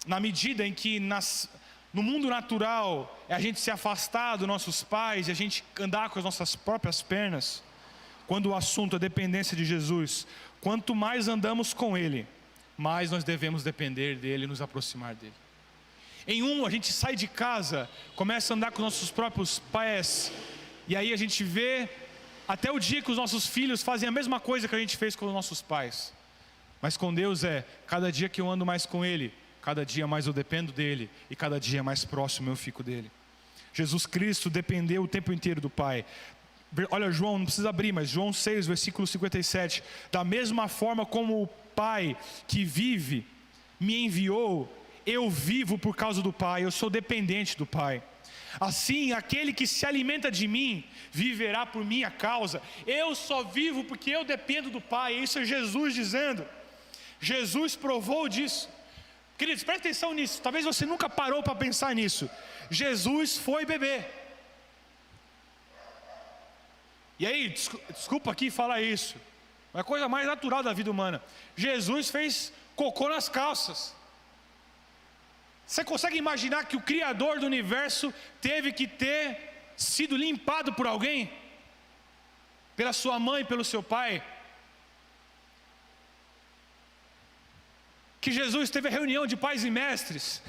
Na medida em que no mundo natural é a gente se afastar dos nossos pais e a gente andar com as nossas próprias pernas, quando o assunto é dependência de Jesus, quanto mais andamos com Ele, mais nós devemos depender dEle e nos aproximar dEle. A gente sai de casa, começa a andar com nossos próprios pés, e aí a gente vê até o dia que os nossos filhos fazem a mesma coisa que a gente fez com os nossos pais. Mas com Deus cada dia que eu ando mais com Ele, cada dia mais eu dependo dEle, e cada dia mais próximo eu fico dEle. Jesus Cristo dependeu o tempo inteiro do Pai. Olha João, não precisa abrir, mas João 6, versículo 57. Da mesma forma como o Pai que vive me enviou, eu vivo por causa do Pai, eu sou dependente do Pai. Assim, aquele que se alimenta de mim, viverá por minha causa. Eu só vivo porque eu dependo do Pai. Isso é Jesus dizendo. Jesus provou disso. Queridos, presta atenção nisso. Talvez você nunca parou para pensar nisso. Jesus foi beber. E aí, desculpa aqui falar isso, é a coisa mais natural da vida humana. Jesus fez cocô nas calças. Você consegue imaginar que o Criador do universo teve que ter sido limpado por alguém? Pela sua mãe, pelo seu pai? Que Jesus teve a reunião de pais e mestres,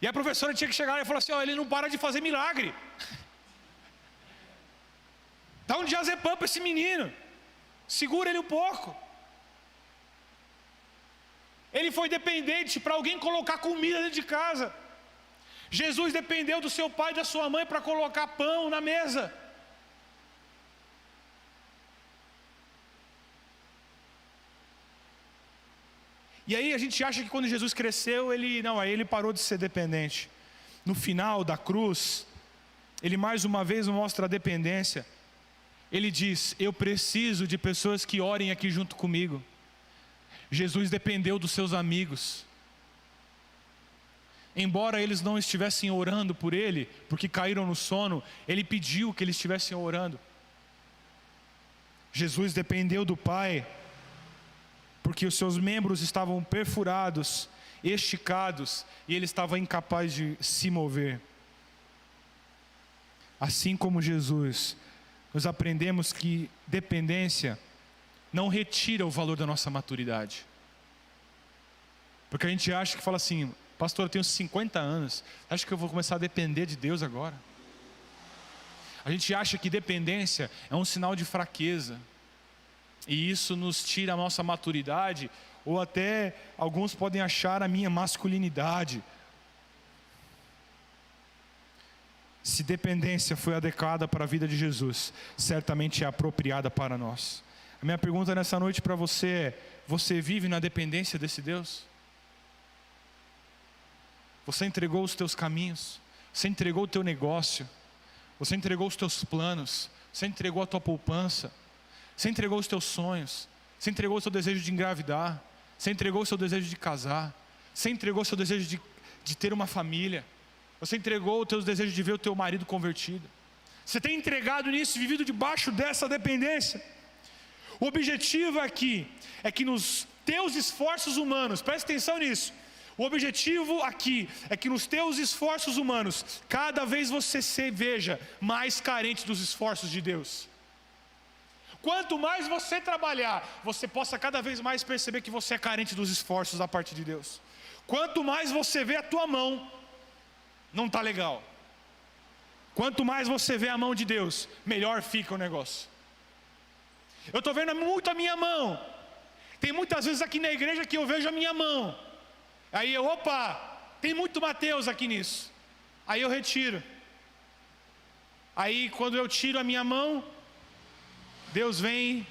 e a professora tinha que chegar e falar assim, ele não para de fazer milagre. Dá um diazepam para esse menino, segura ele um pouco. Ele foi dependente para alguém colocar comida dentro de casa. Jesus dependeu do seu pai e da sua mãe para colocar pão na mesa. E aí a gente acha que quando Jesus cresceu, aí ele parou de ser dependente. No final da cruz, ele mais uma vez mostra a dependência. Ele diz, eu preciso de pessoas que orem aqui junto comigo. Jesus dependeu dos seus amigos. embora eles não estivessem orando por ele, porque caíram no sono, ele pediu que eles estivessem orando. Jesus dependeu do Pai, porque os seus membros estavam perfurados, esticados, e ele estava incapaz de se mover. Assim como Jesus, nós aprendemos que dependência não retira o valor da nossa maturidade. Porque a gente acha que fala assim: pastor, eu tenho 50 anos, acho que eu vou começar a depender de Deus agora? A gente acha que dependência é um sinal de fraqueza, e isso nos tira a nossa maturidade, ou até alguns podem achar a minha masculinidade. Se dependência foi adequada para a vida de Jesus, certamente é apropriada para nós. A minha pergunta nessa noite para você é: você vive na dependência desse Deus? Você entregou os teus caminhos, você entregou o teu negócio, você entregou os teus planos, você entregou a tua poupança, você entregou os teus sonhos, você entregou o seu desejo de engravidar, você entregou o seu desejo de casar, você entregou o seu desejo de ter uma família, você entregou os teus desejos de ver o teu marido convertido. Você tem entregado nisso e vivido debaixo dessa dependência. O objetivo aqui é que nos teus esforços humanos, preste atenção nisso, o objetivo aqui é que nos teus esforços humanos, cada vez você se veja mais carente dos esforços de Deus. Quanto mais você trabalhar, você possa cada vez mais perceber que você é carente dos esforços da parte de Deus. Quanto mais você vê a tua mão, não está legal. Quanto mais você vê a mão de Deus, melhor fica o negócio. Eu estou vendo muito a minha mão. Tem muitas vezes aqui na igreja que eu vejo a minha mão. Aí tem muito Mateus aqui nisso. Aí eu retiro. Aí quando eu tiro a minha mão, Deus vem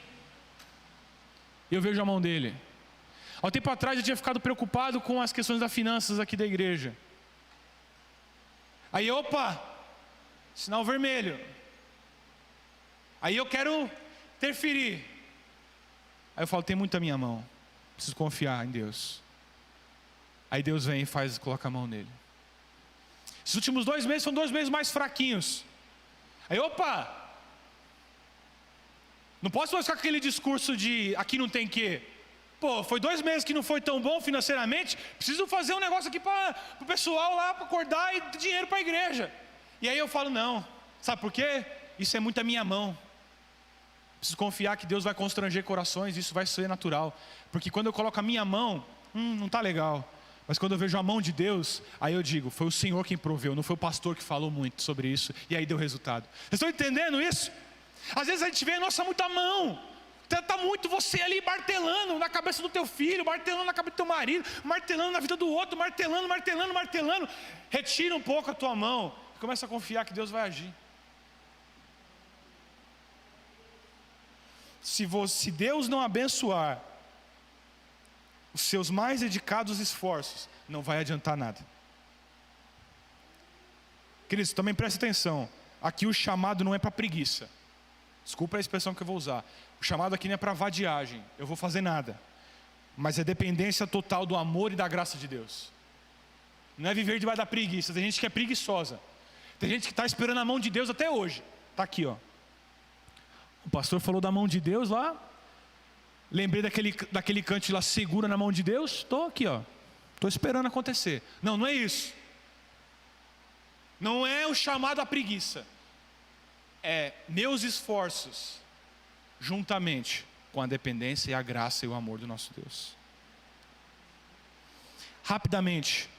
e eu vejo a mão dele. Há um tempo atrás eu tinha ficado preocupado com as questões das finanças aqui da igreja. Aí sinal vermelho. Aí eu quero interferir. Aí eu falo: tem muito a minha mão, preciso confiar em Deus. Aí Deus vem e coloca a mão nele. Esses últimos 2 meses foram 2 meses mais fraquinhos. Aí não posso mais ficar com aquele discurso de aqui não tem que. Foi 2 meses que não foi tão bom financeiramente, preciso fazer um negócio aqui para o pessoal lá, para acordar e ter dinheiro para a igreja. E aí eu falo: não, sabe por quê? Isso é muito a minha mão. Preciso confiar que Deus vai constranger corações, isso vai ser natural. Porque quando eu coloco a minha mão, não está legal. Mas quando eu vejo a mão de Deus, aí eu digo: foi o Senhor quem proveu, não foi o pastor que falou muito sobre isso, e aí deu resultado. Vocês estão entendendo isso? Às vezes a gente vê, nossa, muita mão. Está muito você ali martelando na cabeça do teu filho, martelando na cabeça do teu marido, martelando na vida do outro, martelando. Retira um pouco a tua mão e começa a confiar que Deus vai agir. Se Deus não abençoar os seus mais dedicados esforços, não vai adiantar nada. Queridos, também preste atenção. Aqui o chamado não é para preguiça. Desculpa a expressão que eu vou usar. O chamado aqui não é para vadiagem, eu vou fazer nada. Mas é dependência total do amor e da graça de Deus. Não é viver debaixo da preguiça. Tem gente que é preguiçosa. Tem gente que está esperando a mão de Deus até hoje. Está aqui, O pastor falou da mão de Deus lá. Lembrei daquele cante lá, segura na mão de Deus. Estou aqui, estou esperando acontecer. Não é isso. Não é o chamado à preguiça. É meus esforços, juntamente com a dependência e a graça e o amor do nosso Deus. Rapidamente,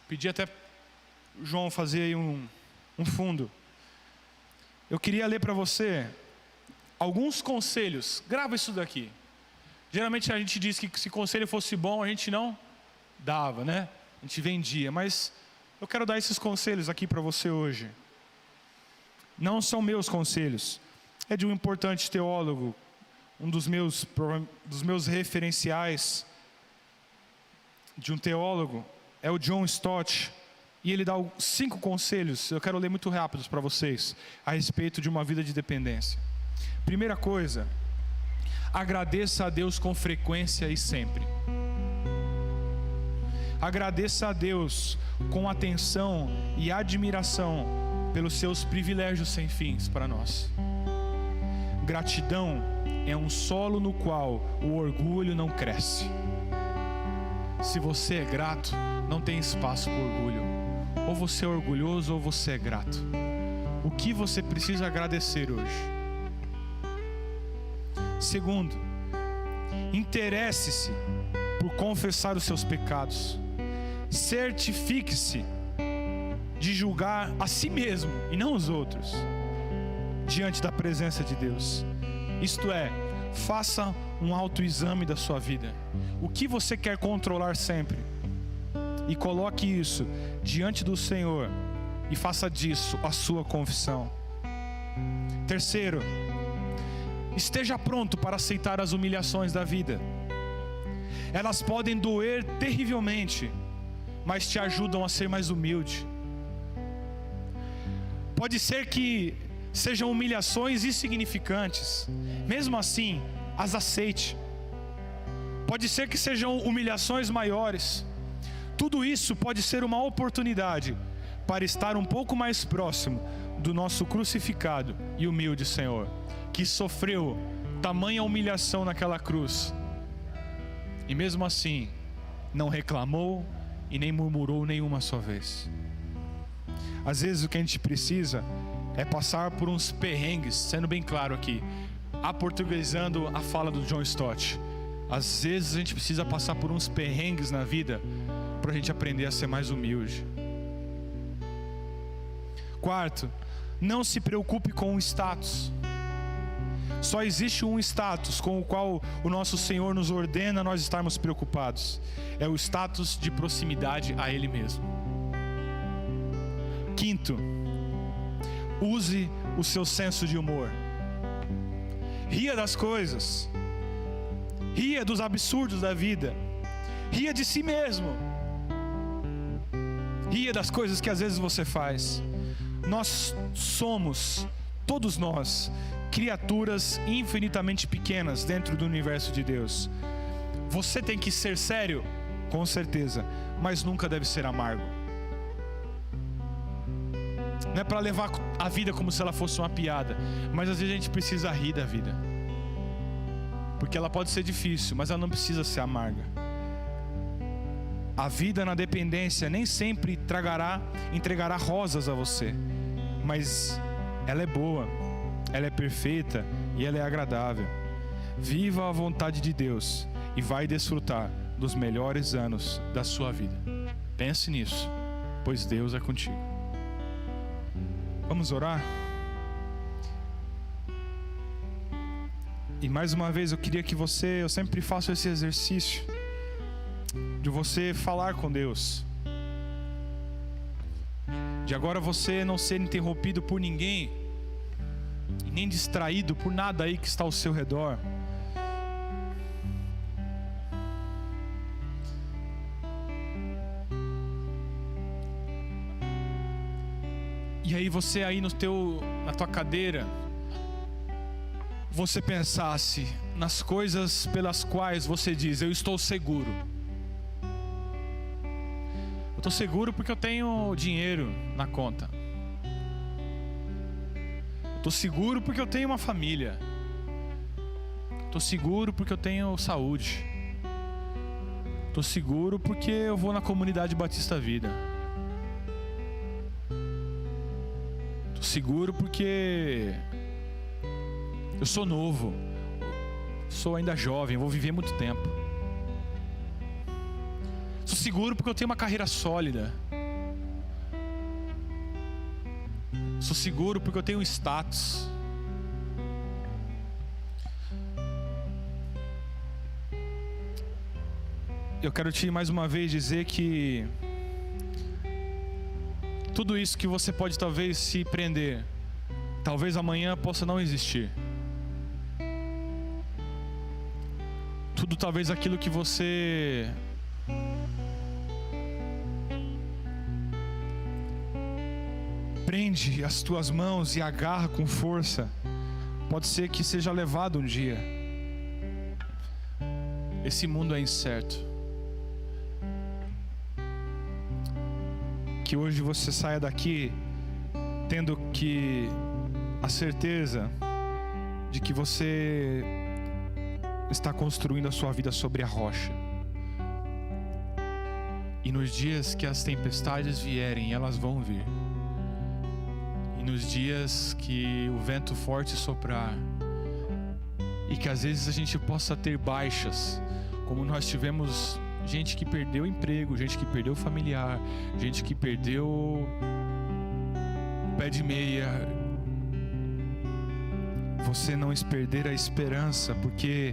pedi até o João fazer aí um fundo. Eu queria ler para você alguns conselhos. Grava isso daqui. Geralmente a gente diz que se conselho fosse bom, a gente não dava, né? A gente vendia, mas eu quero dar esses conselhos aqui para você hoje. Não são meus conselhos, é de um importante teólogo, um dos meus referenciais de um teólogo, é o John Stott, e ele dá 5 conselhos, eu quero ler muito rápidos para vocês, a respeito de uma vida de dependência. Primeira coisa, agradeça a Deus com frequência e sempre. Agradeça a Deus com atenção e admiração pelos seus privilégios sem fins para nós. Gratidão é um solo no qual o orgulho não cresce. Se você é grato, não tem espaço para orgulho. Ou você é orgulhoso ou você é grato. O que você precisa agradecer hoje? Segundo, interesse-se por confessar os seus pecados. Certifique-se de julgar a si mesmo e não os outros diante da presença de Deus. Isto é, faça um autoexame da sua vida. O que você quer controlar sempre? E coloque isso diante do Senhor e faça disso a sua confissão. Terceiro, esteja pronto para aceitar as humilhações da vida. Elas podem doer terrivelmente, mas te ajudam a ser mais humilde. Pode ser que sejam humilhações insignificantes, mesmo assim, as aceite. Pode ser que sejam humilhações maiores. Tudo isso pode ser uma oportunidade para estar um pouco mais próximo do nosso crucificado e humilde Senhor, que sofreu tamanha humilhação naquela cruz, e mesmo assim, não reclamou e nem murmurou nenhuma só vez. Às vezes o que a gente precisa é passar por uns perrengues, sendo bem claro aqui, aportuguesando a fala do John Stott. Às vezes a gente precisa passar por uns perrengues na vida para a gente aprender a ser mais humilde. Quarto, não se preocupe com o status. Só existe um status com o qual o nosso Senhor nos ordena nós estarmos preocupados. É o status de proximidade a Ele mesmo. Quinto, use o seu senso de humor. Ria das coisas. Ria dos absurdos da vida. Ria de si mesmo. Ria das coisas que às vezes você faz. Nós somos, todos nós, criaturas infinitamente pequenas dentro do universo de Deus. Você tem que ser sério, com certeza, mas nunca deve ser amargo. Não é para levar a vida como se ela fosse uma piada, mas às vezes a gente precisa rir da vida, porque ela pode ser difícil, mas ela não precisa ser amarga. A vida na dependência nem sempre entregará rosas a você, mas ela é boa, ela é perfeita e ela é agradável. Viva a vontade de Deus e vai desfrutar dos melhores anos da sua vida. Pense nisso, pois Deus é contigo. Vamos orar? E mais uma vez eu queria que eu sempre faço esse exercício de você falar com Deus, de agora você não ser interrompido por ninguém e nem distraído por nada aí que está ao seu redor. E aí você aí na tua cadeira, você pensasse nas coisas pelas quais você diz: eu estou seguro. Eu estou seguro porque eu tenho dinheiro na conta. Eu estou seguro porque eu tenho uma família. Estou seguro porque eu tenho saúde. Estou seguro porque eu vou na comunidade Batista Vida. Estou seguro porque eu sou novo, sou ainda jovem, vou viver muito tempo. Sou seguro porque eu tenho uma carreira sólida. Sou seguro porque eu tenho um status. Eu quero te mais uma vez dizer que tudo isso que você pode talvez se prender, talvez amanhã possa não existir. Tudo talvez aquilo que você prende as tuas mãos e agarra com força, pode ser que seja levado um dia. Esse mundo é incerto. que hoje você saia daqui tendo que a certeza de que você está construindo a sua vida sobre a rocha. E nos dias que as tempestades vierem, elas vão vir. E nos dias que o vento forte soprar, e que às vezes a gente possa ter baixas, como nós tivemos gente que perdeu emprego, gente que perdeu familiar, gente que perdeu o pé de meia. Você não perder a esperança, porque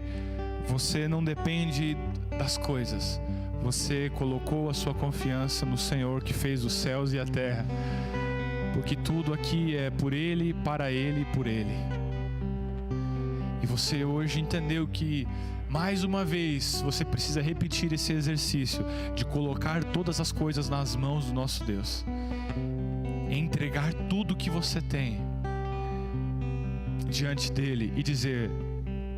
você não depende das coisas. Você colocou a sua confiança no Senhor que fez os céus e a terra, porque tudo aqui é por Ele, para Ele e por Ele. E você hoje entendeu que mais uma vez você precisa repetir esse exercício de colocar todas as coisas nas mãos do nosso Deus, entregar tudo que você tem diante dele e dizer: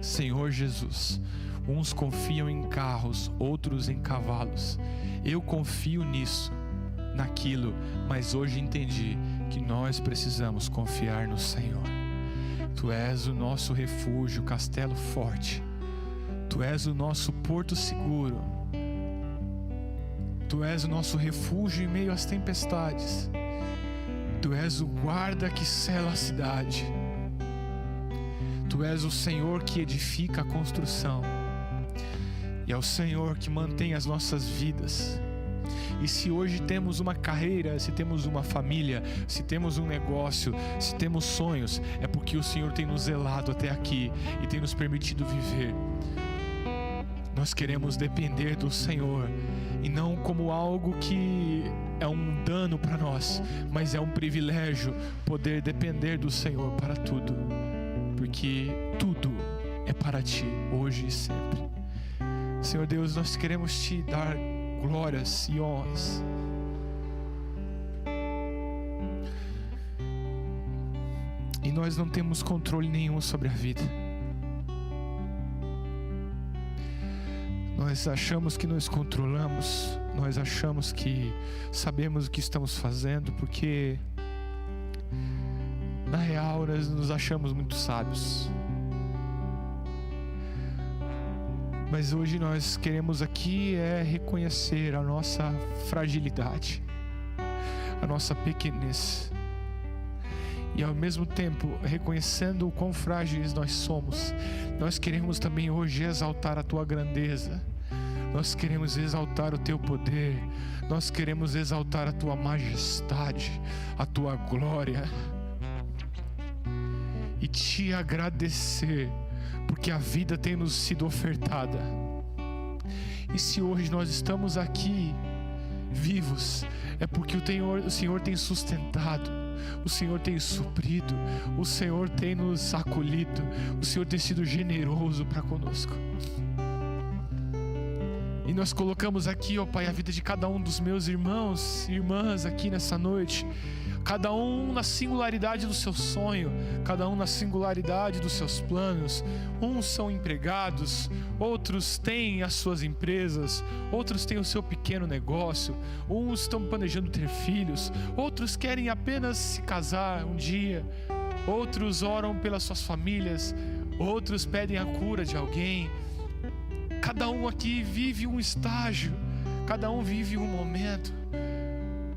Senhor Jesus, uns confiam em carros, outros em cavalos. Eu confio nisso, naquilo, mas hoje entendi que nós precisamos confiar no Senhor. Tu és o nosso refúgio, castelo forte. Tu és o nosso porto seguro. Tu és o nosso refúgio em meio às tempestades. Tu és o guarda que sela a cidade. Tu és o Senhor que edifica a construção. E é o Senhor que mantém as nossas vidas. E se hoje temos uma carreira, se temos uma família, se temos um negócio, se temos sonhos, é porque o Senhor tem nos zelado até aqui e tem nos permitido viver. Nós queremos depender do Senhor, e não como algo que é um dano para nós, mas é um privilégio poder depender do Senhor para tudo, porque tudo é para Ti, hoje e sempre. Senhor Deus, nós queremos Te dar glórias e honras. E nós não temos controle nenhum sobre a vida. Nós achamos que nos controlamos, nós achamos que sabemos o que estamos fazendo, porque na real nós nos achamos muito sábios. Mas hoje nós queremos aqui reconhecer a nossa fragilidade, a nossa pequenez, e ao mesmo tempo reconhecendo o quão frágeis nós somos, nós queremos também hoje exaltar a Tua grandeza, nós queremos exaltar o Teu poder, nós queremos exaltar a Tua majestade, a Tua glória, e Te agradecer, porque a vida tem nos sido ofertada. E se hoje nós estamos aqui vivos, é porque o Senhor tem sustentado, o Senhor tem suprido, o Senhor tem nos acolhido, o Senhor tem sido generoso para conosco. E nós colocamos aqui, ó Pai, a vida de cada um dos meus irmãos e irmãs aqui nessa noite, cada um na singularidade do seu sonho, cada um na singularidade dos seus planos. Uns são empregados, outros têm as suas empresas, outros têm o seu pequeno negócio, uns estão planejando ter filhos, outros querem apenas se casar um dia, outros oram pelas suas famílias, outros pedem a cura de alguém. Cada um aqui vive um estágio, cada um vive um momento,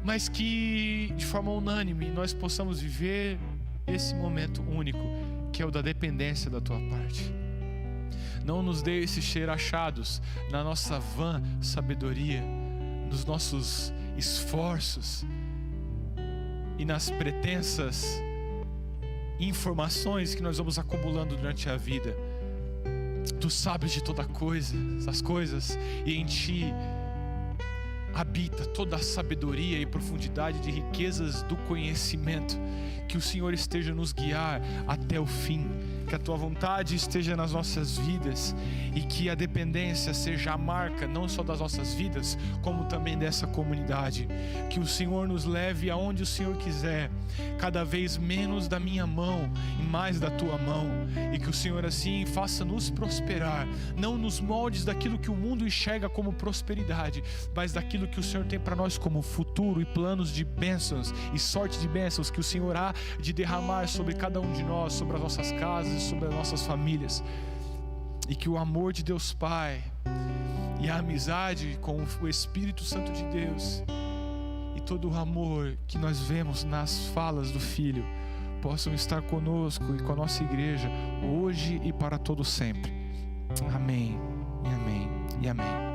mas que de forma unânime nós possamos viver esse momento único, que é o da dependência da Tua parte. Não nos deixe ser achados na nossa vã sabedoria, nos nossos esforços e nas pretensas informações que nós vamos acumulando durante a vida. Tu sabes de toda coisa, as coisas, e em Ti habita toda a sabedoria e profundidade de riquezas do conhecimento. Que o Senhor esteja nos guiar até o fim, que que a Tua vontade esteja nas nossas vidas e que a dependência seja a marca não só das nossas vidas, como também dessa comunidade. Que o Senhor nos leve aonde o Senhor quiser, cada vez menos da minha mão e mais da Tua mão, e que o Senhor assim faça nos prosperar, não nos moldes daquilo que o mundo enxerga como prosperidade, mas daquilo que o Senhor tem para nós como futuro e planos de bênçãos e sorte de bênçãos que o Senhor há de derramar sobre cada um de nós, sobre as nossas casas e sobre as nossas famílias. E que o amor de Deus Pai e a amizade com o Espírito Santo de Deus e todo o amor que nós vemos nas falas do Filho possam estar conosco e com a nossa igreja hoje e para todo sempre. Amém, e amém, e amém.